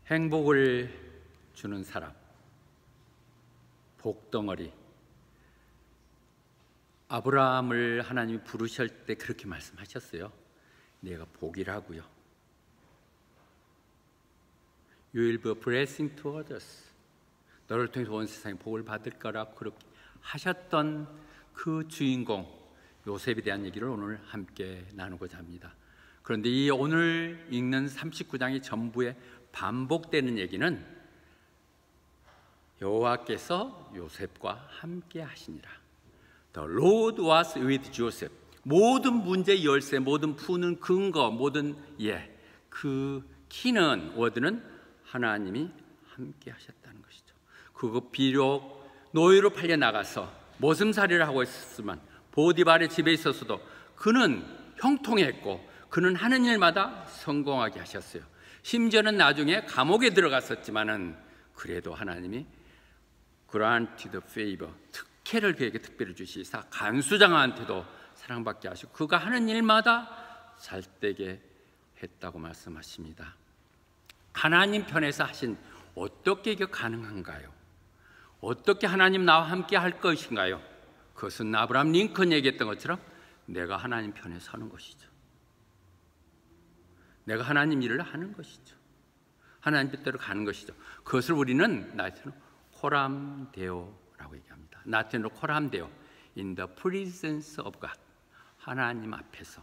행복을 주는 사람, 복덩어리. 아브라함을 하나님이 부르실 때 그렇게 말씀하셨어요. 내가 복이라고요. You will be a blessing to others. 너를 통해서 온 세상에 복을 받을 거라고 그렇게 하셨던 그 주인공 요셉에 대한 얘기를 오늘 함께 나누고자 합니다. 그런데 이 오늘 읽는 39장의 전부에 반복되는 얘기는 여호와께서 요셉과 함께 하시니라. The Lord was with Joseph. 모든 문제의 열쇠, 모든 푸는 근거, 모든 그 키는 워드는 하나님이 함께 하셨다는 것이죠. 그거 비록 노예로 팔려 나가서 모슴살이를 하고 있었지만 보디발의 집에 있었어도 그는 형통했고 그는 하는 일마다 성공하게 하셨어요. 심지어는 나중에 감옥에 들어갔었지만은 그래도 하나님이 granted favor, 특혜를 그에게 특별히 주시사 간수장한테도 사랑받게 하시고 그가 하는 일마다 잘되게 했다고 말씀하십니다. 하나님 편에서 하신 어떻게 이게 가능한가요? 어떻게 하나님 나와 함께 할 것인가요? 그것은 아브라함 링컨 얘기했던 것처럼 내가 하나님 편에 서는 것이죠. 내가 하나님 일을 하는 것이죠. 하나님 뜻대로 가는 것이죠. 그것을 우리는 라틴어로 코람데오라고 얘기합니다. 라틴어로 코람데오, in the presence of God. 하나님 앞에서.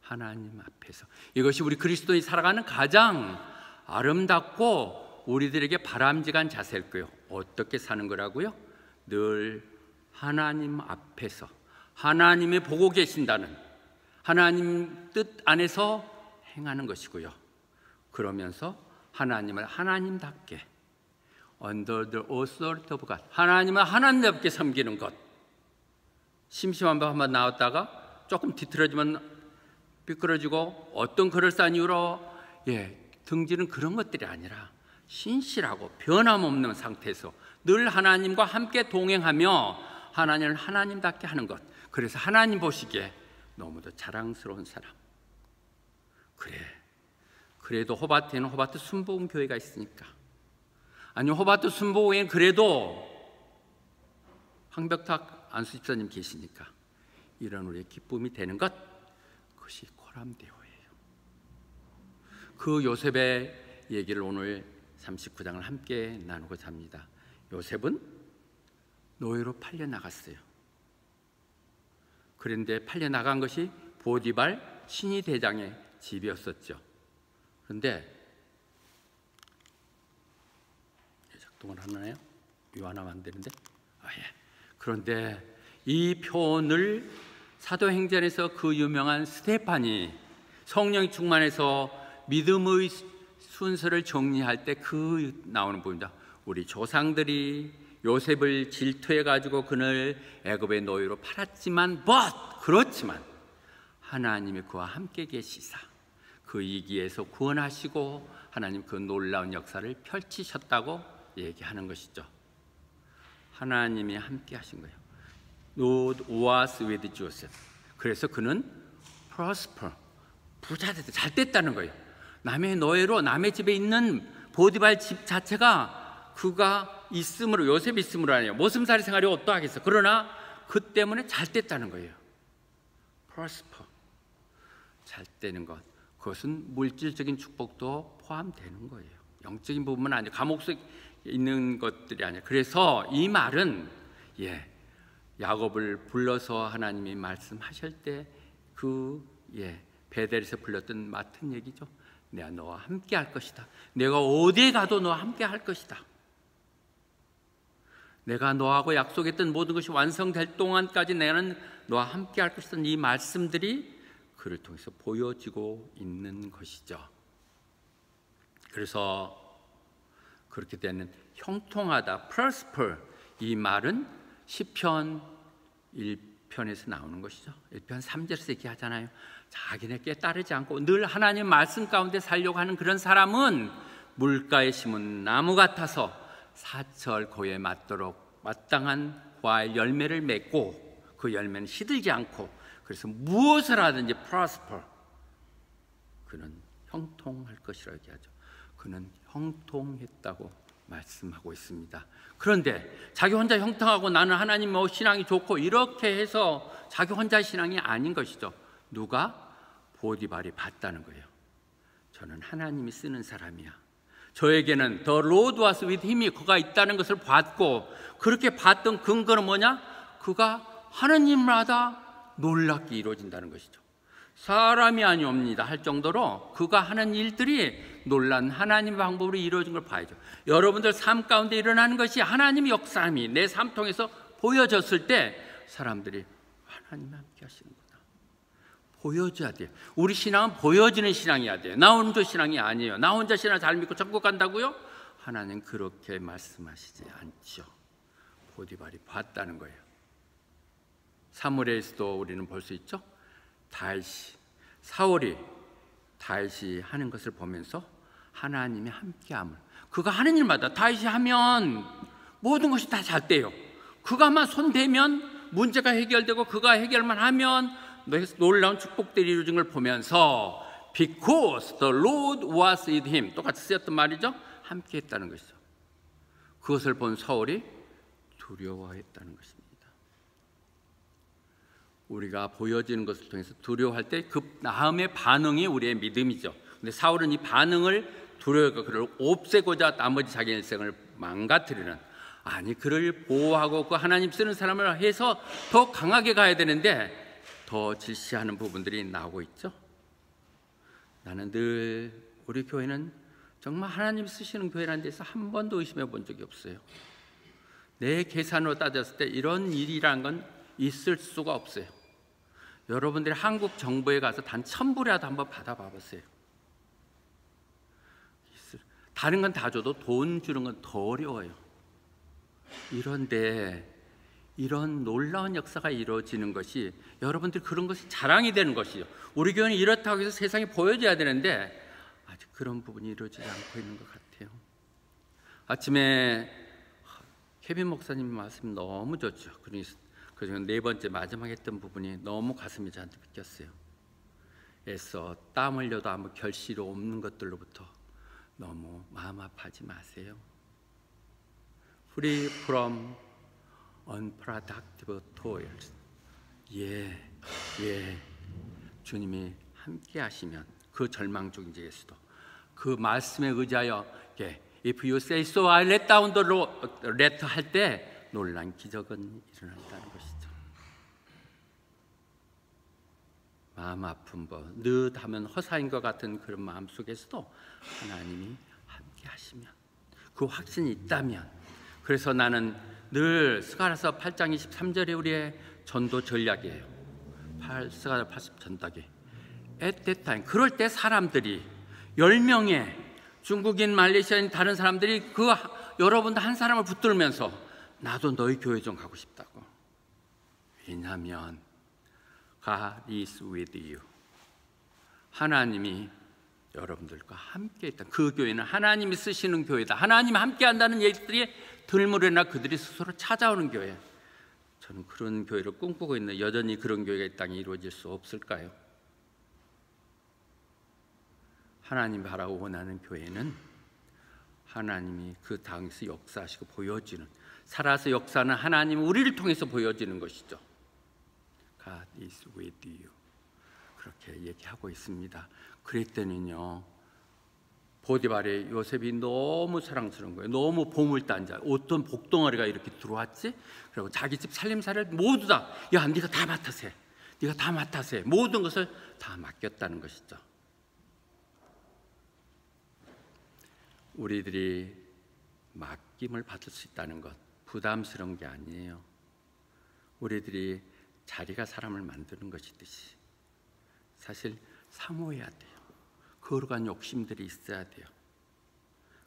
하나님 앞에서. 이것이 우리 그리스도인이 살아가는 가장 아름답고 우리들에게 바람직한 자세일 거예요. 어떻게 사는 거라고요? 늘 하나님 앞에서 하나님이 보고 계신다는 하나님 뜻 안에서 행하는 것이고요. 그러면서 하나님을 하나님답게 under the authority of God, 하나님을 하나님답게 섬기는 것. 심심한 밥 한번 나왔다가 조금 뒤틀어지면 미끄러지고 어떤 그럴싸한 이유로 등지는 그런 것들이 아니라 신실하고 변함없는 상태에서 늘 하나님과 함께 동행하며 하나님을 하나님답게 하는 것. 그래서 하나님 보시기에 너무도 자랑스러운 사람. 그래도 호바트에는 호바트 순복음 교회가 있으니까. 아니 호바트 순복음에는 그래도 황벽탁 안수 집사님 계시니까 이런 우리의 기쁨이 되는 것, 그것이 코람데오예요. 그 요셉의 얘기를 오늘 39장을 함께 나누고자 합니다. 요셉은 노예로 팔려 나갔어요. 그런데 팔려 나간 것이 보디발 신이 대장의 집이었었죠. 그런데 작동을 하나요? 이거 하나만 안 되는데? 그런데 이 표현을 사도행전에서 그 유명한 스테판이 성령이 충만해서 믿음의 순서를 정리할 때 그 나오는 부분입니다. 우리 조상들이 요셉을 질투해 가지고 그를 애굽의 노예로 팔았지만 그렇지만 하나님이 그와 함께 계시사 그 위기에서 구원하시고 하나님 그 놀라운 역사를 펼치셨다고 얘기하는 것이죠. 하나님이 함께 하신 거예요. Lord was with Joseph. 그래서 그는 prosper, 부자 됐다, 잘 됐다는 거예요. 남의 노예로 남의 집에 있는 보디발 집 자체가 그가 있음으로, 요셉이 있음으로 아니에요. 모슴살이 생활이 어떠하겠어. 그러나 그 때문에 잘 됐다는 거예요. prosper, 잘 되는 것. 그것은 물질적인 축복도 포함되는 거예요. 영적인 부분은 아니에요. 감옥 속에 있는 것들이 아니에요. 그래서 이 말은 야곱을 불러서 하나님이 말씀하실 때 베델에서 불렀던 맡은 얘기죠. 내가 너와 함께 할 것이다. 내가 어디에 가도 너와 함께 할 것이다. 내가 너하고 약속했던 모든 것이 완성될 동안까지 나는 너와 함께 할 것이다. 이 말씀들이 그를 통해서 보여지고 있는 것이죠. 그래서 그렇게 되는 형통하다, prosper, 이 말은 시편 1편에서 나오는 것이죠. 1편 3절에서 얘기하잖아요. 자기네께 따르지 않고 늘 하나님 말씀 가운데 살려고 하는 그런 사람은 물가에 심은 나무 같아서 사철 고에 맞도록 마땅한 과의 열매를 맺고 그 열매는 시들지 않고 그래서 무엇을 하든지 prosper, 그는 형통할 것이라고 얘기하죠. 그는 형통했다고 말씀하고 있습니다. 그런데 자기 혼자 형통하고 나는 하나님 신앙이 좋고 이렇게 해서 자기 혼자 신앙이 아닌 것이죠. 누가? 보디발이 봤다는 거예요. 저는 하나님이 쓰는 사람이야. 저에게는 The Lord was with him이 그가 있다는 것을 봤고, 그렇게 봤던 근거는 뭐냐? 그가 하나님마다 놀랍게 이루어진다는 것이죠. 사람이 아니옵니다 할 정도로 그가 하는 일들이 놀란 하나님의 방법으로 이루어진 걸 봐야죠. 여러분들 삶 가운데 일어나는 것이 하나님의 역사함이 내 삶 통해서 보여졌을 때 사람들이 하나님이 함께 하시는구나, 보여줘야 돼요. 우리 신앙은 보여지는 신앙이어야 돼요. 나 혼자 신앙이 아니에요. 나 혼자 신앙 잘 믿고 천국 간다고요? 하나님 그렇게 말씀하시지 않죠. 보디발이 봤다는 거예요. 사무엘에서도 우리는 볼 수 있죠. 사울이 다윗이 하는 것을 보면서 하나님이 함께함을, 그가 하는 일마다 다윗이 하면 모든 것이 다 잘 돼요. 그가만 손대면 문제가 해결되고 그가 해결만 하면 놀라운 축복들이 이루어진 걸 보면서 Because the Lord was with him, 똑같이 쓰였던 말이죠. 함께 했다는 것이죠. 그것을 본 사울이 두려워했다는 것입니다. 우리가 보여지는 것을 통해서 두려워할 때 그 다음의 반응이 우리의 믿음이죠. 근데 사울은 이 반응을 두려워하고 그를 없애고자 나머지 자기 일생을 망가뜨리는, 아니 그를 보호하고 그 하나님 쓰는 사람을 해서 더 강하게 가야 되는데 더 질시하는 부분들이 나오고 있죠. 나는 늘 우리 교회는 정말 하나님 쓰시는 교회라는 데서 한 번도 의심해 본 적이 없어요. 내 계산으로 따졌을 때 이런 일이라는 건 있을 수가 없어요. 여러분들이 한국 정부에 가서 단 1,000불이라도 한번 받아봐 보세요. 다른 건 다 줘도 돈 주는 건 더 어려워요. 이런데 이런 놀라운 역사가 이루어지는 것이 여러분들 그런 것이 자랑이 되는 것이죠. 우리 교회는 이렇다고 해서 세상에 보여줘야 되는데 아직 그런 부분이 이루어지지 않고 있는 것 같아요. 아침에 케빈 목사님 말씀 너무 좋죠. 그중에 네 번째 마지막 했던 부분이 너무 가슴이 저한테 느꼈어요. 애써 땀 흘려도 아무 결실이 없는 것들로부터 너무 마음 아파하지 마세요. Free from unproductive toils. 주님이 함께 하시면 그 절망 중에서도 그 말씀에 의지하여 If you say so, I let down the let 할 때 놀란 기적은 일어난다는 것이죠. 마음 아픈 느하면 허사인 것 같은 그런 마음 속에서도 하나님이 함께 하시면, 그 확신이 있다면, 그래서 나는 늘 스가랴서 8장 23절에 우리의 전도 전략이에요. 스가랴 80 전략이 At that time, 그럴 때 사람들이 10명의 중국인, 말레이시아인 다른 사람들이 그 여러분들 한 사람을 붙들면서 나도 너희 교회 좀 가고 싶다고. 왜냐하면 God is with you. 하나님이 여러분들과 함께 있다. 그 교회는 하나님이 쓰시는 교회다. 하나님이 함께 한다는 얘기들이 들물에나 그들이 스스로 찾아오는 교회. 저는 그런 교회를 꿈꾸고 있는, 여전히 그런 교회가 이 땅에 이루어질 수 없을까요? 하나님 바라고 원하는 교회는 하나님이 그 땅에서 역사하시고 보여지는, 살아서 역사하는 하나님은 우리를 통해서 보여지는 것이죠. God is with you. 그렇게 얘기하고 있습니다. 그랬더니요, 보디발의 요셉이 너무 사랑스러운 거예요. 너무 보물단자, 어떤 복덩어리가 이렇게 들어왔지? 그리고 자기 집 살림살이를 모두 다, 야 네가 다 맡아서 해, 네가 다 맡아서 해, 모든 것을 다 맡겼다는 것이죠. 우리들이 맡김을 받을 수 있다는 것 부담스러운 게 아니에요. 우리들이 자리가 사람을 만드는 것이듯이 사실 사모해야 돼요. 거룩한 욕심들이 있어야 돼요.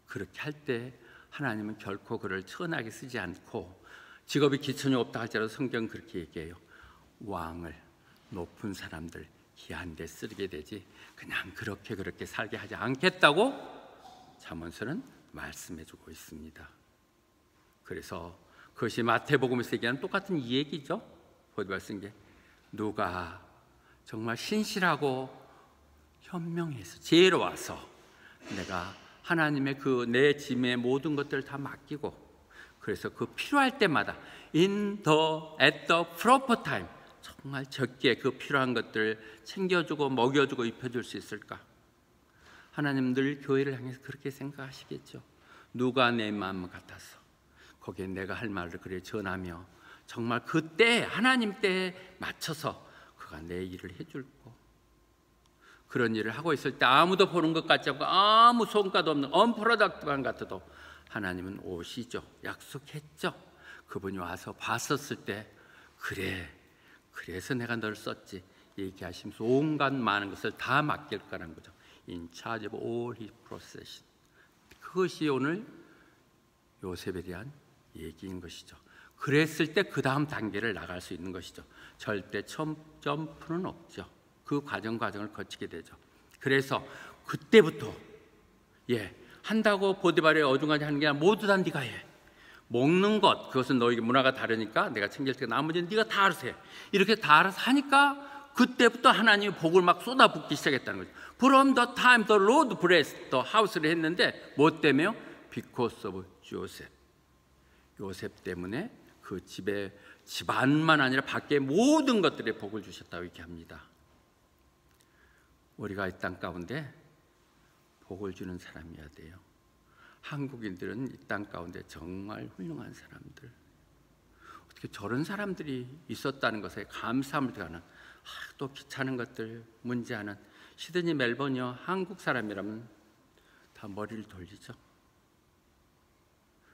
그렇게 할 때 하나님은 결코 그를 천하게 쓰지 않고, 직업이 기천이 없다 할지라도 성경은 그렇게 얘기해요. 왕을, 높은 사람들, 귀한 데 쓰게 되지 그냥 그렇게 살게 하지 않겠다고 잠언서는 말씀해주고 있습니다. 그래서 그것이 마태복음에서 얘기하는 똑같은 이 얘기죠. 보디발 쓴 게, 누가 정말 신실하고 현명해서 지혜로워서 내가 하나님의 그 내 짐의 모든 것들을 다 맡기고, 그래서 그 필요할 때마다 at the proper time, 정말 적게 그 필요한 것들을 챙겨주고 먹여주고 입혀줄 수 있을까? 하나님 늘 교회를 향해서 그렇게 생각하시겠죠. 누가 내 마음 같아서 거기에 내가 할 말을 그래 전하며 정말 그때 하나님 때에 맞춰서 그가 내 일을 해줄 거, 그런 일을 하고 있을 때 아무도 보는 것 같지 않고 아무 성과도 없는 언프로덕티브한 것 같아도 하나님은 오시죠. 약속했죠. 그분이 와서 봤었을 때 그래, 그래서 내가 널 썼지 얘기하시면서 온갖 많은 것을 다 맡길 거라는 거죠. In charge of all his procession. 그것이 오늘 요셉에 대한 얘기인 것이죠. 그랬을 때 그 다음 단계를 나갈 수 있는 것이죠. 절대 점프는 없죠. 그 과정을 거치게 되죠. 그래서 그때부터 한다고 보디발이 어중간히 하는 게 아니라 모두 다 네가 해. 먹는 것, 그것은 너에게 문화가 다르니까 내가 챙길 테니까 나머지는 네가 다 알아서 해. 이렇게 다 알아서 하니까 그때부터 하나님이 복을 막 쏟아붓기 시작했다는 거죠. From the time the Lord blessed the house를 했는데 뭐 때문에요? Because of Joseph. 요셉 때문에 그 집안만 아니라 밖에 모든 것들에 복을 주셨다고 이렇게 합니다. 우리가 이 땅 가운데 복을 주는 사람이어야 돼요. 한국인들은 이 땅 가운데 정말 훌륭한 사람들, 어떻게 저런 사람들이 있었다는 것에 감사함을 가는, 또 귀찮은 것들 문제하는 시드니 멜번이요, 한국 사람이라면 다 머리를 돌리죠.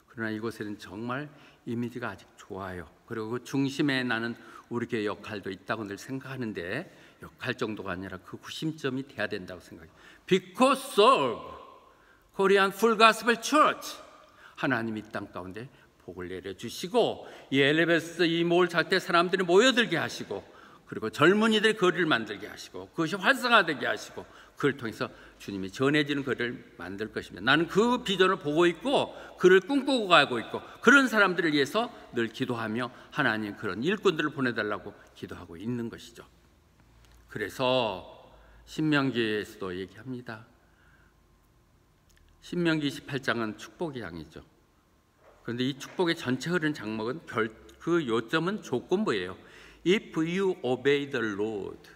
그러나 이곳에는 정말 이미지가 아직 좋아요. 그리고 그 중심에 나는 우리 교회 역할도 있다고 늘 생각하는데, 역할 정도가 아니라 그 구심점이 돼야 된다고 생각해요. Because of Korean Full Gospel Church, 하나님이 이 땅 가운데 복을 내려주시고 이 엘리베이터 이 몰 잘 때 사람들이 모여들게 하시고, 그리고 젊은이들이 거리를 만들게 하시고 그것이 활성화되게 하시고, 그걸 통해서 주님이 전해지는 거리를 만들 것입니다. 나는 그 비전을 보고 있고 그를 꿈꾸고 가고 있고, 그런 사람들을 위해서 늘 기도하며 하나님 그런 일꾼들을 보내달라고 기도하고 있는 것이죠. 그래서 신명기에서도 얘기합니다. 신명기 28장은 축복의 장이죠. 그런데 이 축복의 전체 흐르는 장목은 그 요점은 조건부예요. If you obey the Lord,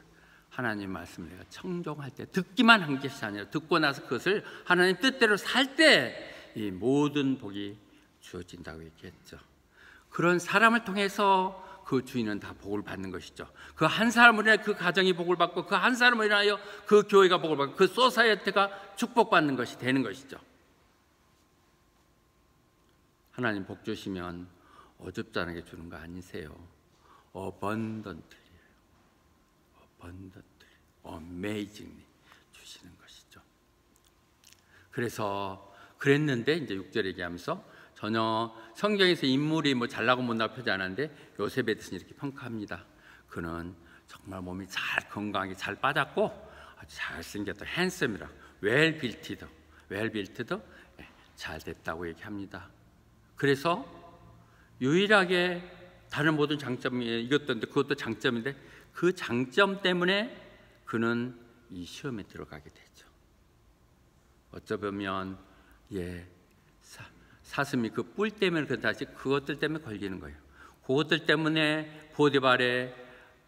하나님 말씀을 내가 청종할 때, 듣기만 한 것이 아니라 듣고 나서 그것을 하나님 뜻대로 살 때 이 모든 복이 주어진다고 얘기했죠. 그런 사람을 통해서 그 주인은 다 복을 받는 것이죠. 그 한 사람을 인하여 그 가정이 복을 받고, 그 한 사람을 인하여 그 교회가 복을 받고, 그 소사이어티가 축복받는 것이 되는 것이죠. 하나님 복 주시면 어줍잖게 주는 거 아니세요. abundantly, amazingly 주시는 것이죠. 그래서 그랬는데 이제 6절 얘기하면서 전혀 성경에서 인물이 뭐 잘나고 못나고 표지 않았는데 요셉에 대해서는 이렇게 평가합니다. 그는 정말 몸이 잘 건강하게 잘 빠졌고 아주 잘생겼다, 핸섬이라, 웰빌티드 잘 됐다고 얘기합니다. 그래서 유일하게 다른 모든 장점이 이것도인데 그것도 장점인데, 그 장점 때문에 그는 이 시험에 들어가게 되죠. 어쩌면 사슴이 그 뿔 때문에 다시 그것들 때문에 걸리는 거예요. 그것들 때문에 보디발의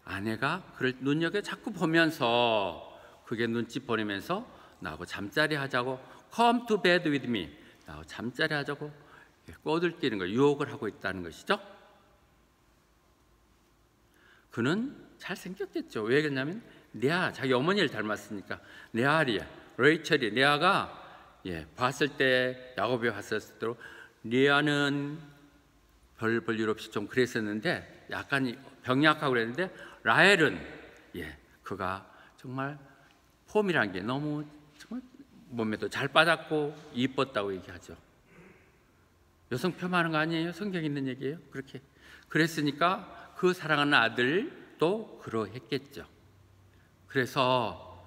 아내가 그를 눈여겨 자꾸 보면서 그게 눈치 보내면서 나하고 잠자리 하자고, come to bed with me, 나하고 잠자리 하자고 꼬들끼는 거예요. 유혹을 하고 있다는 것이죠. 그는 잘생겼겠죠. 왜 그러냐면 레아, 자기 어머니를 닮았으니까. 레이첼이 레아가 봤을 때, 야곱이 봤을 때로 레아는 별 볼 일 없이 좀 그랬었는데 약간 병약하고 그랬는데, 라헬은 그가 정말 폼이란 게 너무 정말 몸매도 잘 빠졌고 이뻤다고 얘기하죠. 여성 폄하하는 거 아니에요? 성경에 있는 얘기예요. 그렇게 그랬으니까 그 사랑하는 아들도 그러했겠죠. 그래서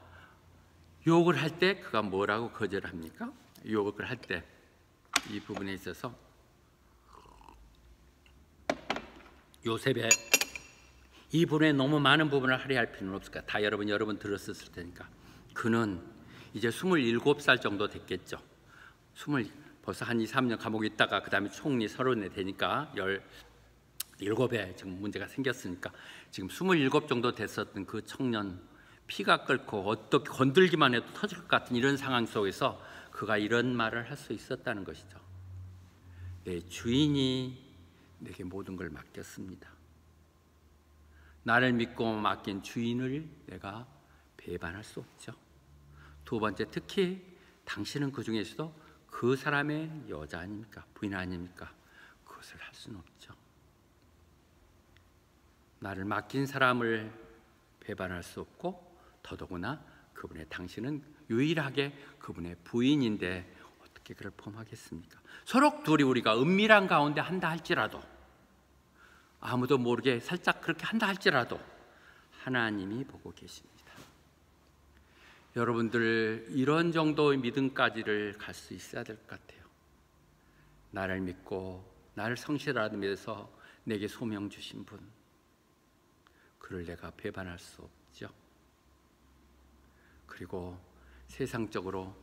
유혹을 할 때 그가 뭐라고 거절합니까? 유혹을 할 때 이 부분에 있어서 요셉의 이 부분에 너무 많은 부분을 할애할 필요는 없을까? 다 여러분 들었을 테니까 그는 이제 27살 정도 됐겠죠. 벌써 한 2, 3년 감옥에 있다가 그 다음에 총리 서른에 되니까 17에 지금 문제가 생겼으니까 지금 27 정도 됐었던 그 청년, 피가 끓고 어떻게 건들기만 해도 터질 것 같은 이런 상황 속에서 그가 이런 말을 할 수 있었다는 것이죠. 내 주인이 내게 모든 걸 맡겼습니다. 나를 믿고 맡긴 주인을 내가 배반할 수 없죠. 두 번째, 특히 당신은 그 중에서도 그 사람의 여자 아닙니까? 부인 아닙니까? 그것을 할 수는 없죠. 나를 맡긴 사람을 배반할 수 없고, 더더구나 당신은 유일하게 그분의 부인인데 어떻게 그를 범하겠습니까? 서로 둘이 우리가 은밀한 가운데 한다 할지라도, 아무도 모르게 살짝 그렇게 한다 할지라도 하나님이 보고 계십니다. 여러분들 이런 정도의 믿음까지를 갈 수 있어야 될 것 같아요. 나를 믿고 나를 성실하다 믿어서 내게 소명 주신 분, 그를 내가 배반할 수 없죠. 그리고 세상적으로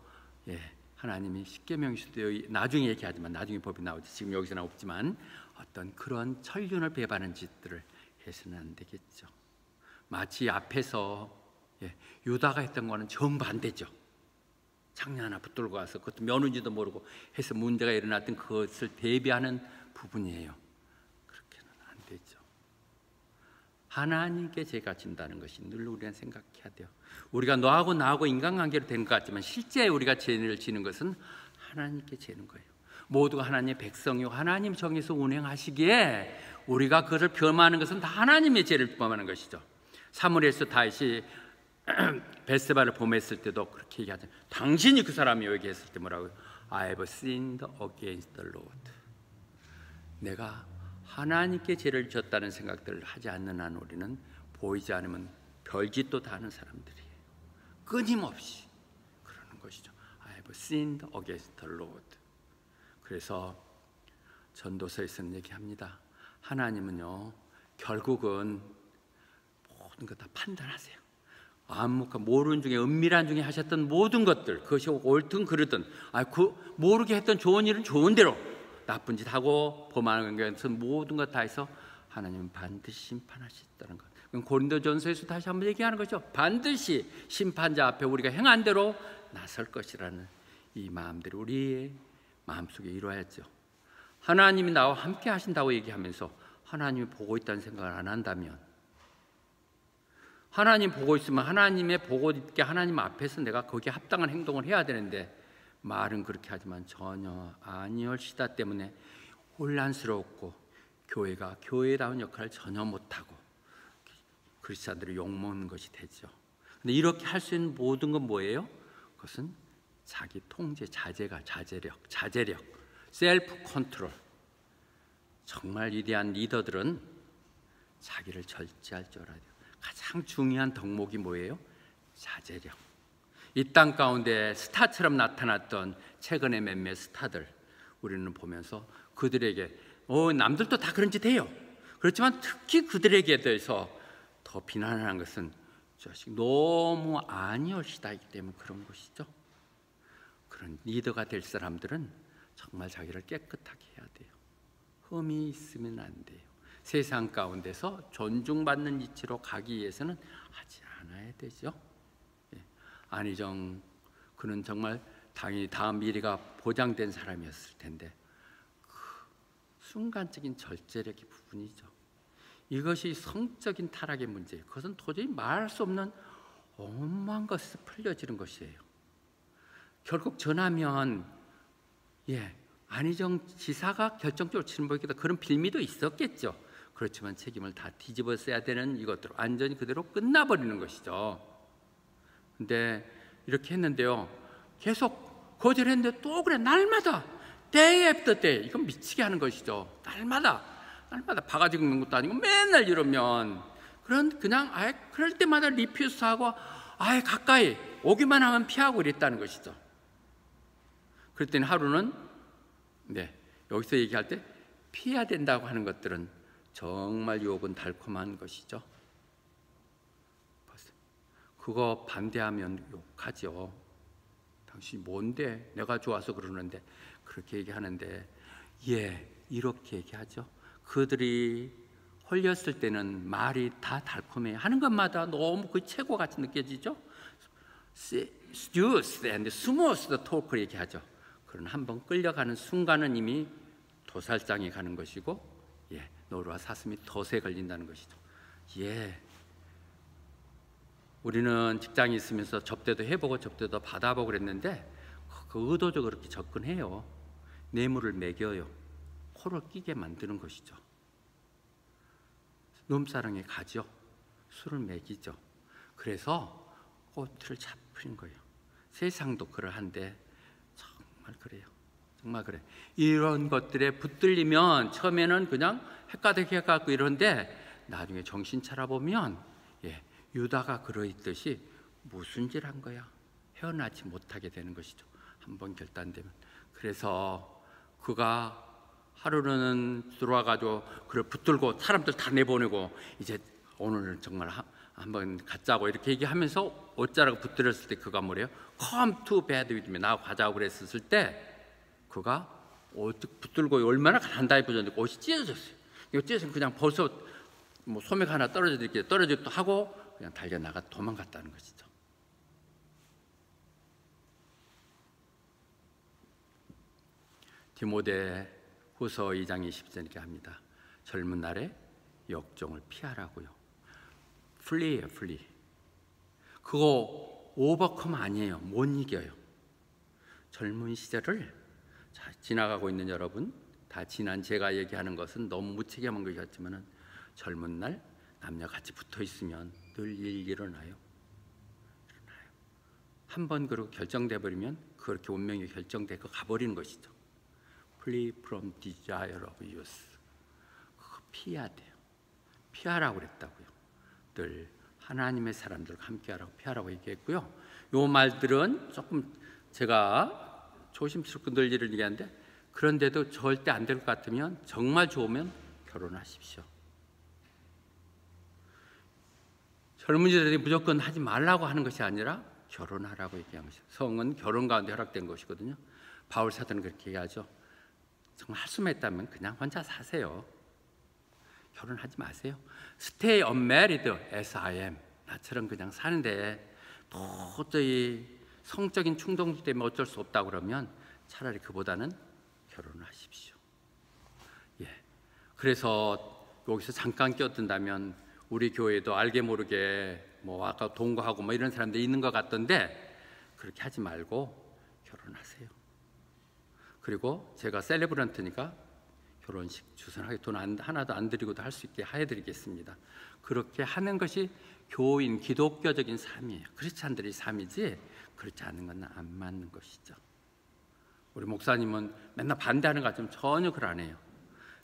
하나님이 십계명에서도 나중에 얘기하지만, 나중에 법이 나오지 지금 여기서는 없지만, 어떤 그런 천륜을 배반하는 짓들을 해서는 안 되겠죠. 마치 앞에서 유다가 했던 거는 정반대죠. 창녀 하나 붙들고 와서 그것도 며느리도 모르고 해서 문제가 일어났던 그것을 대비하는 부분이에요. 그렇게는 안 되죠. 하나님께 죄가 진다는 것이 늘 우리는 생각해야 돼요. 우리가 너하고 나하고 인간관계로 되는 것 같지만 실제 우리가 죄를 지는 것은 하나님께 죄는 거예요. 모두가 하나님의 백성이고 하나님 정에서 운행하시기에 우리가 그것을 범하는 것은 다 하나님의 죄를 범하는 것이죠. 사무엘에서 다윗이 벳세바를 범했을 때도 그렇게 얘기하죠. 당신이 그 사람이요, 얘기했을 때 뭐라고요? I have sinned against the Lord. 내가 하나님께 죄를 졌다는 생각들을 하지 않는 한 우리는 보이지 않으면 별짓도 다 하는 사람들이에요. 끊임없이 그러는 것이죠. I have sinned against the Lord. 그래서 전도서에서는 얘기합니다. 하나님은요, 결국은 모든 것 다 판단하세요. 암묵한 모르는 중에 은밀한 중에 하셨던 모든 것들, 그것이 옳든 그르든, 모르게 했던 좋은 일은 좋은 대로, 나쁜 짓 하고 범하는 것은 모든 것 다 해서 하나님은 반드시 심판하시다는 것. 고린도전서에서 다시 한번 얘기하는 거죠. 반드시 심판자 앞에 우리가 행한 대로 나설 것이라는 이 마음들이 우리의 마음속에 이루어야죠. 하나님이 나와 함께 하신다고 얘기하면서 하나님이 보고 있다는 생각을 안 한다면, 하나님 보고 있으면 하나님의 보고 있게 하나님 앞에서 내가 거기에 합당한 행동을 해야 되는데 말은 그렇게 하지만 전혀 아니올시다 때문에 혼란스럽고 교회가 교회다운 역할을 전혀 못하고 그리스도인들이 욕먹는 것이 되죠. 근데 이렇게 할 수 있는 모든 건 뭐예요? 그것은 자기 통제, 자제력, 셀프 컨트롤. 정말 위대한 리더들은 자기를 절제할 줄 알아야 돼요. 가장 중요한 덕목이 뭐예요? 자제력. 이 땅 가운데 스타처럼 나타났던 최근의 몇몇 스타들 우리는 보면서 그들에게 남들도 다 그런 짓 해요. 그렇지만 특히 그들에게 대해서 더 비난하는 것은 너무 아니올시다이기 때문에 그런 것이죠. 그런 리더가 될 사람들은 정말 자기를 깨끗하게 해야 돼요. 흠이 있으면 안 돼요. 세상 가운데서 존중받는 위치로 가기 위해서는 하지 않아야 되죠. 안희정, 그는 정말 당연히 다음 미래가 보장된 사람이었을 텐데 그 순간적인 절제력의 부분이죠. 이것이 성적인 타락의 문제예요. 그것은 도저히 말할 수 없는 온갖 것에서 풀려지는 것이에요. 결국 전하면 안희정 지사가 결정적으로 치는 것보다 그런 빌미도 있었겠죠. 그렇지만 책임을 다 뒤집어 써야 되는 이것들 완전히 그대로 끝나버리는 것이죠. 근데 이렇게 했는데요, 계속 거절했는데 또 그래. 날마다 day after day. 이건 미치게 하는 것이죠. 날마다 바가지 긁는 것도 아니고 맨날 이러면 그냥 그럴 때마다 리퓨스하고 가까이 오기만 하면 피하고 이랬다는 것이죠. 그랬더니 하루는 여기서 얘기할 때 피해야 된다고 하는 것들은 정말 유혹은 달콤한 것이죠. 그거 반대하면 욕하죠. 당신이 뭔데? 내가 좋아서 그러는데. 그렇게 얘기하는데, 예, 이렇게 얘기하죠. 그들이 홀렸을 때는 말이 다 달콤해요. 하는 것마다 너무 그 최고같이 느껴지죠. seduced and smooth talk 얘기하죠. 그런 한번 끌려가는 순간은 이미 도살장에 가는 것이고, 예, 노루와 사슴이 덫에 걸린다는 것이죠. 예, 우리는 직장에 있으면서 접대도 해보고 접대도 받아보고 그랬는데 그 의도적으로 그렇게 접근해요. 뇌물을 먹여요. 코를 끼게 만드는 것이죠. 눈사랑에 가죠. 술을 먹이죠. 그래서 꼬투리를 잡히는 거예요. 세상도 그러한데 정말 그래요. 정말 그래. 이런 것들에 붙들리면 처음에는 그냥 헷가닥 해갖고 이런데 나중에 정신 차려보면, 예, 유다가 그러했듯이 무슨 짓 한 거야? 헤어나지 못하게 되는 것이죠. 한번 결단되면. 그래서 그가 하루는 들어와가지고 그를 붙들고 사람들 다 내보내고 이제 오늘은 정말 한번 갖자고 이렇게 얘기하면서 어쩌라고 붙들었을 때 그가 뭐래요? Come to bed with me. 나하고 가자고 그랬을 때 그가 붙들고 얼마나 간단히 붙였는데 옷이 찢어졌어요. 이거 찢어서 그냥 벌써 뭐 소매가 하나 떨어지기도 하고 그냥 달려나가 도망갔다는 것이죠. 디모데 후서 2장 20절 이렇게 합니다. 젊은 날에 역종을 피하라고요. 플리예요, 플리. 그거 오버컴 아니에요. 못 이겨요. 젊은 시절을 지나가고 있는 여러분, 다 지난 제가 얘기하는 것은 너무 무책임한 것 같지만은 젊은 날 남녀 같이 붙어 있으면 늘 일 일어나요. 한번 그러고 결정돼 버리면 그렇게 운명이 결정되고 가버리는 것이죠. Flee from desire of youth. 그거 피해야 돼요. 피하라고 그랬다고요. 늘 하나님의 사람들과 함께하라고 피하라고 얘기했고요. 요 말들은 조금 제가 조심스럽게 늘 일을 얘기하는데, 그런데도 절대 안 될 것 같으면 정말 좋으면 결혼하십시오. 젊은이들이 무조건 하지 말라고 하는 것이 아니라 결혼하라고 얘기한 것이죠. 성은 결혼 가운데 허락된 것이거든요. 바울 사도는 그렇게 얘기하죠. 정말 할 수만 있다면 그냥 혼자 사세요. 결혼하지 마세요. Stay unmarried as I am. 나처럼 그냥 사는데 도저히 성적인 충동 때문에 어쩔 수 없다고 그러면 차라리 그보다는 결혼을 하십시오. 예. 그래서 여기서 잠깐 껴든다면 우리 교회도 알게 모르게 뭐 아까 동거하고 뭐 이런 사람들이 있는 것 같던데 그렇게 하지 말고 결혼하세요. 그리고 제가 셀레브런트니까 결혼식 주선하게 돈 하나도 안 드리고도 할 수 있게 해드리겠습니다. 그렇게 하는 것이 교인 기독교적인 삶이에요. 크리스찬들의 삶이지 그렇지 않은 건 안 맞는 것이죠. 우리 목사님은 맨날 반대하는 것 같지만 전혀 그걸 안 해요.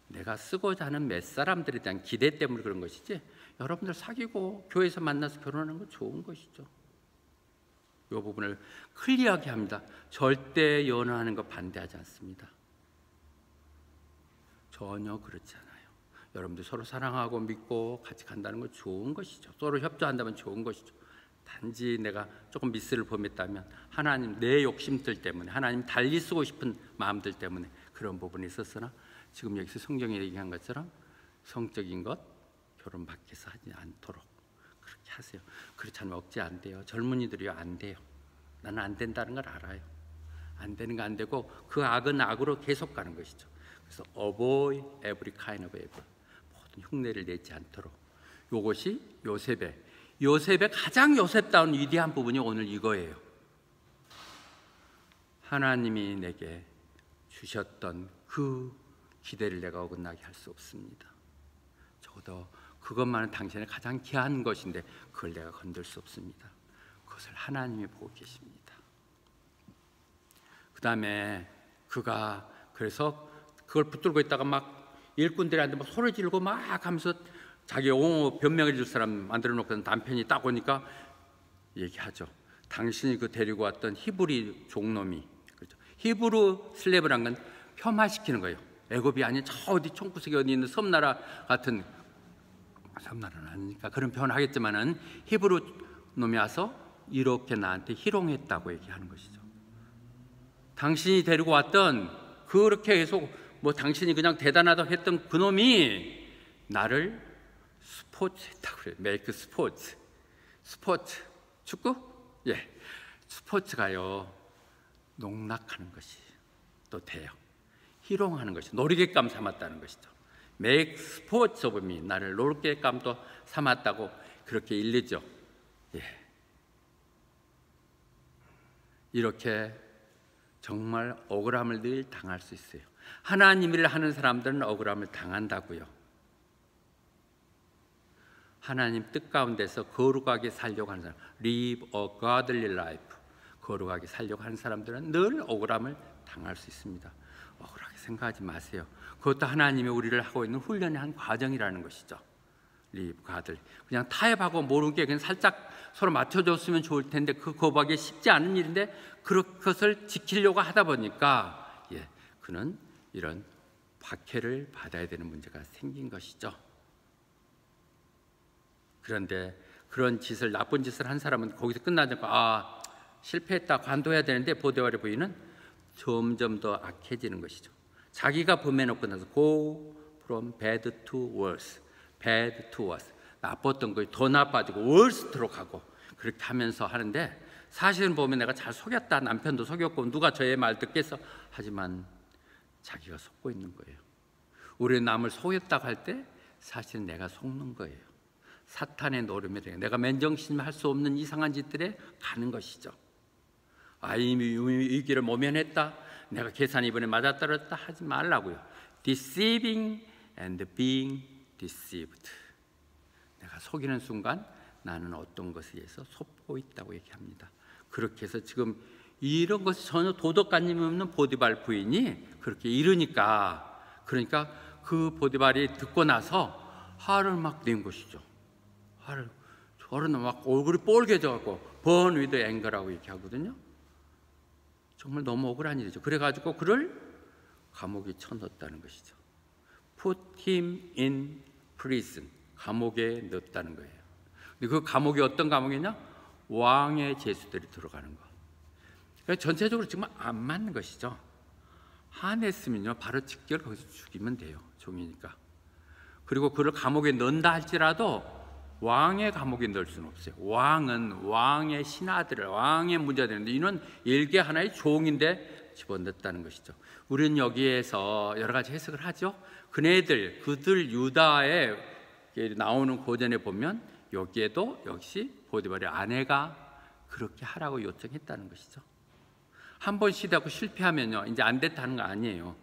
내가 쓰고자 하는 몇 사람들에 대한 기대 때문에 그런 것이지 여러분들 사귀고 교회에서 만나서 결혼하는 건 좋은 것이죠. 이 부분을 클리어하게 합니다. 절대 연애하는 거 반대하지 않습니다. 전혀 그렇지 않아요. 여러분들 서로 사랑하고 믿고 같이 간다는 건 좋은 것이죠. 서로 협조한다면 좋은 것이죠. 단지 내가 조금 미스를 범했다면 하나님 내 욕심들 때문에 하나님 달리 쓰고 싶은 마음들 때문에 그런 부분이 있었으나 지금 여기서 성경에 얘기한 것처럼 성적인 것 결혼 밖에서 하지 않도록 그렇게 하세요. 그렇지 않으면 억지 안 돼요. 젊은이들이요 안 돼요. 나는 안 된다는 걸 알아요. 안 되는 거 안 되고 그 악은 악으로 계속 가는 것이죠. 그래서 avoid every kind of evil. 모든 흉내를 내지 않도록. 이것이 요셉의 가장 요셉다운 위대한 부분이 오늘 이거예요. 하나님이 내게 주셨던 그 기대를 내가 어긋나게 할 수 없습니다. 적어도 그것만은 당신의 가장 귀한 것인데 그걸 내가 건들 수 없습니다. 그것을 하나님이 보고 계십니다. 그 다음에 그가 그래서 그걸 붙들고 있다가 막 일꾼들한테 막 소리 지르고 막 하면서 자기 옹호 변명해 줄 사람 만들어 놓고 남편이 딱 오니까 얘기하죠. 당신이 그 데리고 왔던 히브리 종놈이, 그렇죠. 히브루 슬레브란 건 폄하시키는 거예요. 애굽이 아닌 저 어디 총구석에 어디 있는 섬나라 같은, 섬나라는 아니니까 그런 표현을 하겠지만은 히브루 놈이 와서 이렇게 나한테 희롱했다고 얘기하는 것이죠. 당신이 데리고 왔던 그렇게 계속 당신이 그냥 대단하다고 했던 그놈이 나를 스포츠 했다고 그래요. 메이크 스포츠. 스포츠. 축구? 예. 스포츠가요. 농락하는 것이 또 돼요. 희롱하는 것이 놀이개감 삼았다는 것이죠. make sports of me, 나를 놀이개감도 삼았다고 그렇게 일리죠. 예. 이렇게 정말 억울함을 늘 당할 수 있어요. 하나님 일을 하는 사람들은 억울함을 당한다고요. 하나님 뜻 가운데서 거룩하게 살려고 하는 사람, live a godly life, 거룩하게 살려고 하는 사람들은 늘 억울함을 당할 수 있습니다. 억울하게 생각하지 마세요. 그것도 하나님이 우리를 하고 있는 훈련의 한 과정이라는 것이죠. live godly. 그냥 타협하고 모르는 게 그냥 살짝 서로 맞춰줬으면 좋을 텐데 그 거부하기 쉽지 않은 일인데 그것을 지키려고 하다 보니까 그는 이런 박해를 받아야 되는 문제가 생긴 것이죠. 그런데 그런 짓을, 나쁜 짓을 한 사람은 거기서 끝나지 않고 실패했다, 관둬야 되는데 보디발의 부인은 점점 더 악해지는 것이죠. 자기가 범해놓고 나서 go from bad to worse, bad to worse, 나빴던 것이 더 나빠지고 worst로 가고 그렇게 하면서 하는데 사실은 보면 내가 잘 속였다, 남편도 속였고 누가 저의 말 듣겠어, 하지만 자기가 속고 있는 거예요. 우리는 남을 속였다고 할 때 사실은 내가 속는 거예요. 사탄의 노름에 내가 맨정신할 수 없는 이상한 짓들에 가는 것이죠. 이미 위기를 모면했다, 내가 계산이 이번에 맞아떨어졌다 하지 말라고요. Deceiving and being deceived. 내가 속이는 순간 나는 어떤 것에 의해서 속고 있다고 얘기합니다. 그렇게 해서 지금 이런 것이 전혀 도덕관념이 없는 보디발 부인이 그렇게 이르니까, 그러니까 그 보디발이 듣고 나서 화를 막 낸 것이죠. 저는 막 얼굴이 뻘개져갖고 burn with anger라고 얘기하거든요. 정말 너무 억울한 일이죠. 그래가지고 그를 감옥에 쳐넣었다는 것이죠. Put him in prison, 감옥에 넣었다는 거예요. 근데 그 감옥이 어떤 감옥이냐? 왕의 죄수들이 들어가는 거. 그러니까 전체적으로 정말 안 맞는 것이죠. 화냈으면요 바로 직결 거기서 죽이면 돼요. 종이니까. 그리고 그를 감옥에 넣는다 할지라도 왕의 감옥에 넣을 수는 없어요. 왕은 왕의 신하들을, 왕의 문제되는데 이는 일개 하나의 종인데 집어넣었다는 것이죠. 우리는 여기에서 여러 가지 해석을 하죠. 그들 유다에 나오는 고전에 보면 여기에도 역시 보디발의 아내가 그렇게 하라고 요청했다는 것이죠. 한 번 시도하고 실패하면요 이제 안 됐다는 거 아니에요.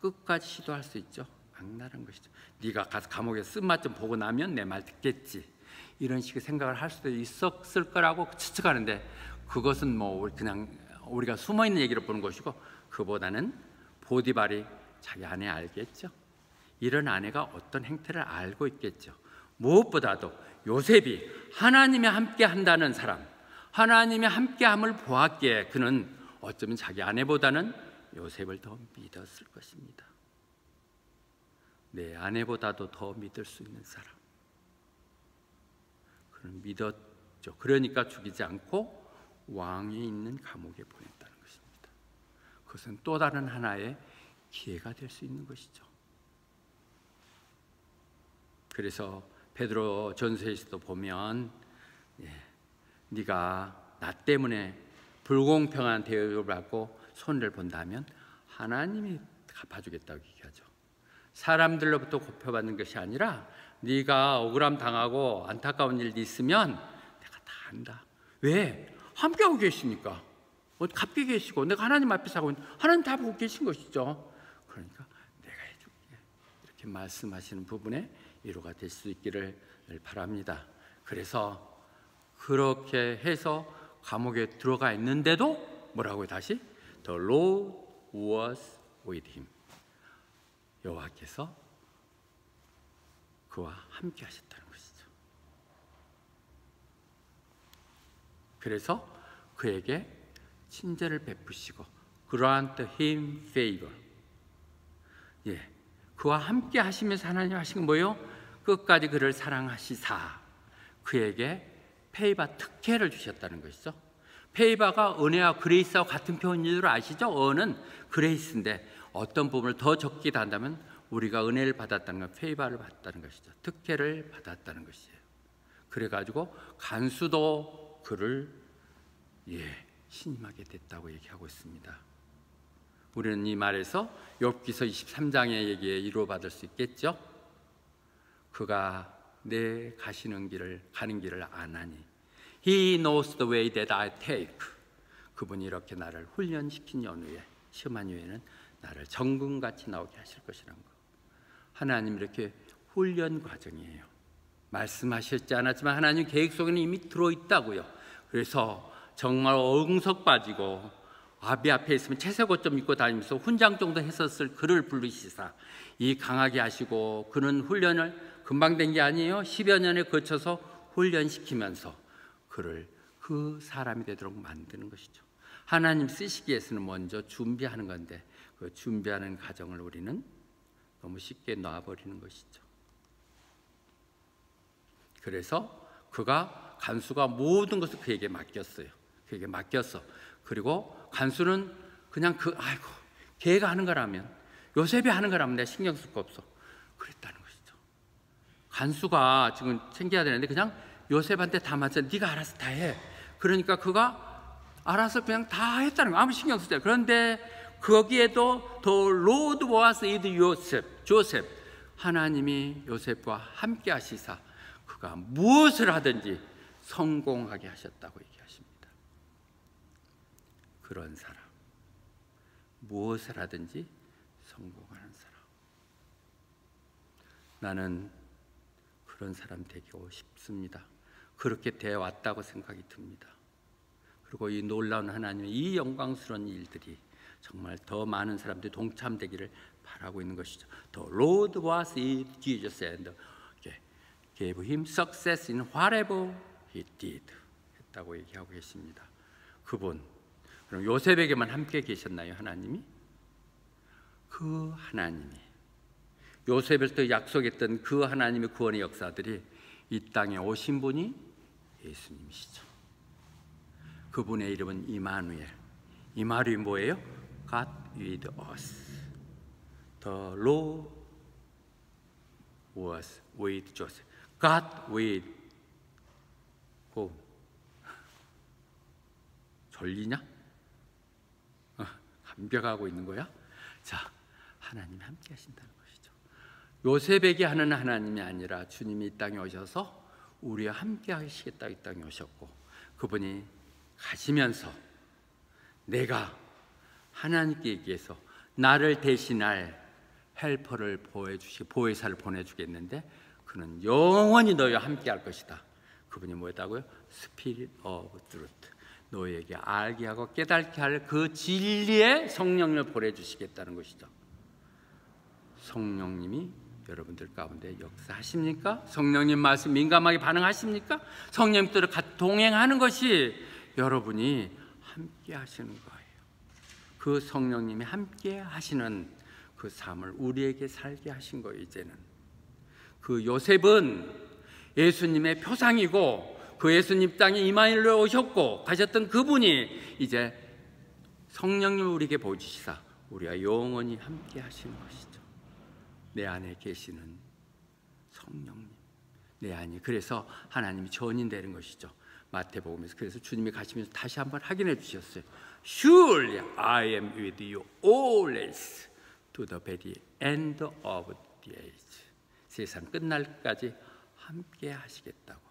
끝까지 시도할 수 있죠. 악랄한 것이죠. 네가 가서 감옥에 쓴맛 좀 보고 나면 내 말 듣겠지, 이런 식의 생각을 할 수도 있었을 거라고 추측하는데 그것은 그냥 우리가 숨어있는 얘기를 보는 것이고, 그보다는 보디발이 자기 아내 알겠죠. 이런 아내가 어떤 행태를 알고 있겠죠. 무엇보다도 요셉이 하나님이 함께 한다는 사람, 하나님이 함께함을 보았기에 그는 어쩌면 자기 아내보다는 요셉을 더 믿었을 것입니다. 내 아내보다도 더 믿을 수 있는 사람, 그는 믿었죠. 그러니까 죽이지 않고 왕이 있는 감옥에 보냈다는 것입니다. 그것은 또 다른 하나의 기회가 될 수 있는 것이죠. 그래서 베드로 전서에서도 보면 네가 나 때문에 불공평한 대우를 받고 손해를 본다면 하나님이 갚아주겠다고 얘기하죠. 사람들로부터 곱혀받는 것이 아니라 네가 억울함 당하고 안타까운 일이 있으면 내가 다 안다. 왜? 함께하고 계시니까. 갚게 계시고 내가 하나님 앞에서 하고 있는, 하나님 다 보고 계신 것이죠. 그러니까 내가 해줄게, 이렇게 말씀하시는 부분에 위로가 될 수 있기를 바랍니다. 그래서 그렇게 해서 감옥에 들어가 있는데도 뭐라고요? 다시 The Lord was with him. 여호와께서 그와 함께 하셨다는 것이죠. 그래서 그에게 친절을 베푸시고 grant him favor. 그와 함께 하시면서 하나님 하신 건 뭐예요? 끝까지 그를 사랑하시사 그에게 페이바 특혜를 주셨다는 것이죠. 페이바가 은혜와 그레이스와 같은 표현인 줄 아시죠? 은은 그레이스인데 어떤 부분을 더 적게 한다면 우리가 은혜를 받았다는 건 페이바를 받았다는 것이죠. 특혜를 받았다는 것이에요. 그래가지고 간수도 그를 신임하게 됐다고 얘기하고 있습니다. 우리는 이 말에서 욥기서 23장의 얘기에 이루어받을 수 있겠죠. 그가 내 가는 길을 아나니 He knows the way that I take. 그분이 이렇게 나를 훈련시킨 연후에 시험한 후에는 나를 정금같이 나오게 하실 것이라는 거. 하나님 이렇게 훈련 과정이에요. 말씀하셨지 않았지만 하나님 계획 속에는 이미 들어있다고요. 그래서 정말 엉석 빠지고 아비 앞에 있으면 채색 옷 좀 입고 다니면서 훈장 정도 했었을 그를 부르시사 이 강하게 하시고 그는 훈련을 금방 된 게 아니에요. 10여 년에 거쳐서 훈련시키면서 그를 그 사람이 되도록 만드는 것이죠. 하나님 쓰시기 위해서는 먼저 준비하는 건데 그 준비하는 과정을 우리는 너무 쉽게 놔버리는 것이죠. 그래서 그가 간수가 모든 것을 그에게 맡겼어요. 그에게 맡겼어. 그리고 간수는 그냥 걔가 하는 거라면, 요셉이 하는 거라면 내가 신경 쓸 거 없어. 그랬다는 것이죠. 간수가 지금 챙겨야 되는데 그냥 요셉한테 다 맡겨. 네가 알아서 다 해. 그러니까 그가 알아서 그냥 다 했다는 거예요. 아무 신경 쓰지 않아요. 그런데 거기에도 The Lord was with Joseph. 하나님이 요셉과 함께 하시사 그가 무엇을 하든지 성공하게 하셨다고 얘기하십니다. 그런 사람, 무엇을 하든지 성공하는 사람. 나는 그런 사람 되고 싶습니다. 그렇게 되어 왔다고 생각이 듭니다. 그리고 이 놀라운 하나님의 이 영광스러운 일들이 정말 더 많은 사람들이 동참되기를 바라고 있는 것이죠. The Lord was with Jesus and gave him success in whatever he did. 했다고 얘기하고 계십니다. 그분, 그럼 요셉에게만 함께 계셨나요, 하나님이? 그 하나님이 요셉을 또 약속했던 그 하나님의 구원의 역사들이 이 땅에 오신 분이 예수님이시죠. 그분의 이름은 이마누엘. 이마누엘이 뭐예요? God with us. The Lord was with Joseph. God with whom? 졸리냐? 감격하고 있는 거야? 자, 하나님이 함께 하신다는 것이죠. 요셉에게 하는 하나님이 아니라 주님이 이 땅에 오셔서 우리와 함께 하시겠다 이 땅에 오셨고 그분이 가시면서 내가 하나님께 얘기해서 나를 대신할 헬퍼를 보혜사를 보내주겠는데 그는 영원히 너희와 함께 할 것이다. 그분이 뭐였다고요? Spirit of Truth. 너희에게 알게 하고 깨닫게 할 그 진리의 성령을 보내주시겠다는 것이죠. 성령님이 여러분들 가운데 역사하십니까? 성령님 말씀 민감하게 반응하십니까? 성령님들을 같이 동행하는 것이 여러분이 함께 하시는 거예요. 그 성령님이 함께 하시는 그 삶을 우리에게 살게 하신 거예요. 이제는 그 요셉은 예수님의 표상이고 그 예수님 땅에 이마누엘로 오셨고 가셨던 그분이 이제 성령님을 우리에게 보여주시사 우리가 영원히 함께 하시는 것이죠. 내 안에 계시는 성령님, 내 안이. 그래서 하나님이 전인되는 것이죠. 마태복음에서. 그래서 주님이 가시면서 다시 한번 확인해 주셨어요. Surely I am with you always to the very end of the age. 세상 끝날까지 함께 하시겠다고,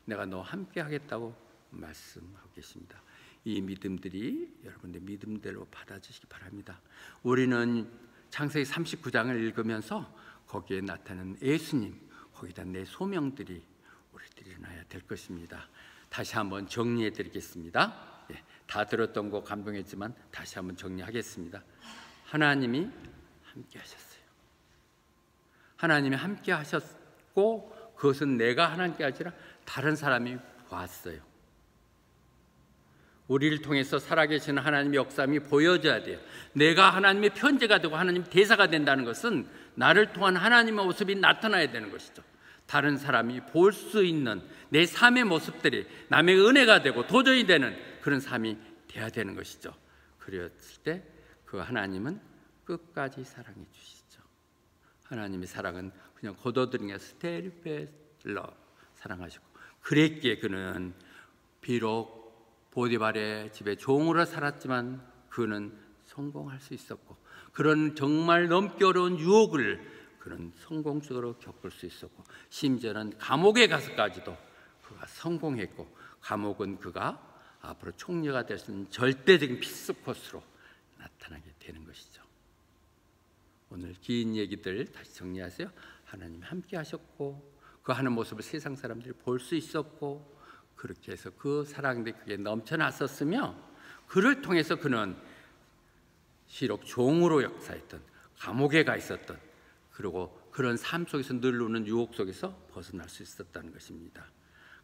내가 너 함께 하겠다고 말씀하고 계십니다. 이 믿음들이 여러분들 믿음대로 받아주시기 바랍니다. 우리는 창세기 39장을 읽으면서 거기에 나타나는 예수님, 거기다 내 소명들이 우리들이 일어나야 될 것입니다. 다시 한번 정리해 드리겠습니다. 다 들었던 거 감동했지만 다시 한번 정리하겠습니다. 하나님이 함께 하셨어요. 하나님이 함께 하셨고 그것은 내가 하나님께 하지라 다른 사람이 봤어요. 우리를 통해서 살아계시는 하나님의 역사함이 보여져야 돼요. 내가 하나님의 편지가 되고 하나님 대사가 된다는 것은 나를 통한 하나님의 모습이 나타나야 되는 것이죠. 다른 사람이 볼 수 있는 내 삶의 모습들이 남의 은혜가 되고 도전이 되는 그런 삶이 돼야 되는 것이죠. 그랬을 때 그 하나님은 끝까지 사랑해 주시죠. 하나님의 사랑은 그냥 거둬들이는 스테리페러 사랑하시고, 그랬기에 그는 비록 보디발의 집에 종으로 살았지만 그는 성공할 수 있었고, 그런 정말 넘기 어려운 유혹을 그는 성공적으로 겪을 수 있었고, 심지어는 감옥에 가서까지도 그가 성공했고, 감옥은 그가 앞으로 총리가 될 수 있는 절대적인 필수코스로 나타나게 되는 것이죠. 오늘 긴 얘기들 다시 정리하세요. 하나님이 함께 하셨고, 그 하는 모습을 세상 사람들이 볼 수 있었고, 그렇게 해서 그 사랑이 그게 넘쳐났었으며, 그를 통해서 그는 시록 종으로 역사했던, 감옥에 가 있었던, 그리고 그런 삶 속에서 늘 오는 유혹 속에서 벗어날 수 있었다는 것입니다.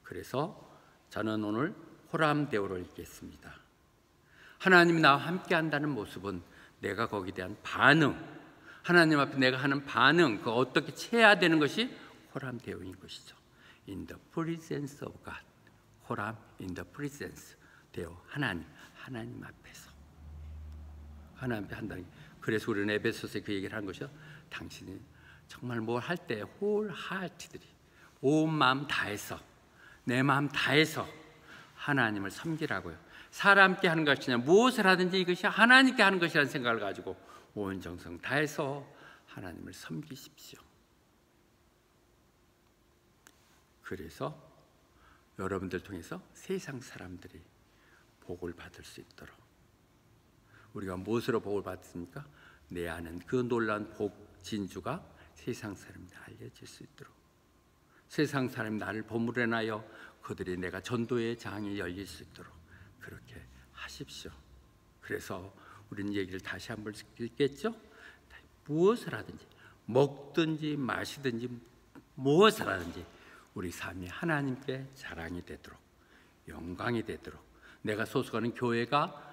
그래서 저는 오늘 호람데오를 읽겠습니다. 하나님이 나와 함께 한다는 모습은 내가 거기에 대한 반응, 하나님 앞에 내가 하는 반응, 그 어떻게 취해야 되는 것이 호람데오인 것이죠. In the presence of God. 호람, in the presence. 데오, 하나님 앞에서. 하나님 앞에 한다는. 그래서 우리는 에베소서에 그 얘기를 한 것이요. 당신이 정말 뭘 할 때 wholeheartedly, 온 마음 다해서, 내 마음 다해서 하나님을 섬기라고요. 사람께 하는 것이냐, 무엇을 하든지 이것이 하나님께 하는 것이라는 생각을 가지고 온 정성 다해서 하나님을 섬기십시오. 그래서 여러분들 통해서 세상 사람들이 복을 받을 수 있도록, 우리가 무엇으로 복을 받습니까? 내 아는 그 놀라운 복 진주가 세상 사람들이 알려질 수 있도록, 세상 사람이 나를 보물해놔요 그들이 내가 전도의 장이 열릴 수 있도록 그렇게 하십시오. 그래서 우리는 얘기를 다시 한번 읽겠죠? 무엇을 하든지, 먹든지 마시든지 무엇을 하든지 우리 삶이 하나님께 자랑이 되도록, 영광이 되도록, 내가 소속하는 교회가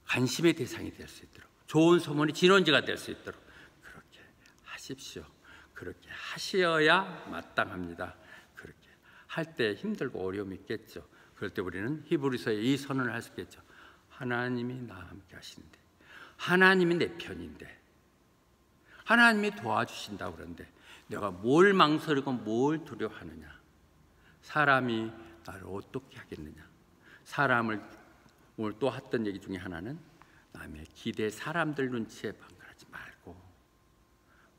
관심의 대상이 될 수 있도록, 좋은 소문이 진원지가 될 수 있도록 그렇게 하십시오. 그렇게 하셔야 마땅합니다. 그렇게 할 때 힘들고 어려움이 있겠죠. 그럴 때 우리는 히브리서의 이 선언을 할 수 있겠죠. 하나님이 나와 함께 하시는데, 하나님이 내 편인데, 하나님이 도와주신다고 그러는데 내가 뭘 망설이고 뭘 두려워하느냐? 사람이 나를 어떻게 하겠느냐? 사람을, 오늘 또 했던 얘기 중에 하나는 남의 기대, 사람들 눈치에 방관하지 말고,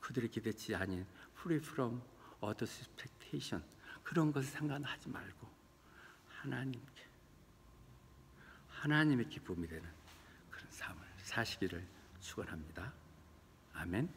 그들의 기대치 아닌 free from others' expectation, 그런 것을 상관하지 말고 하나님께, 하나님의 기쁨이 되는 그런 삶을 사시기를 축원합니다. 아멘.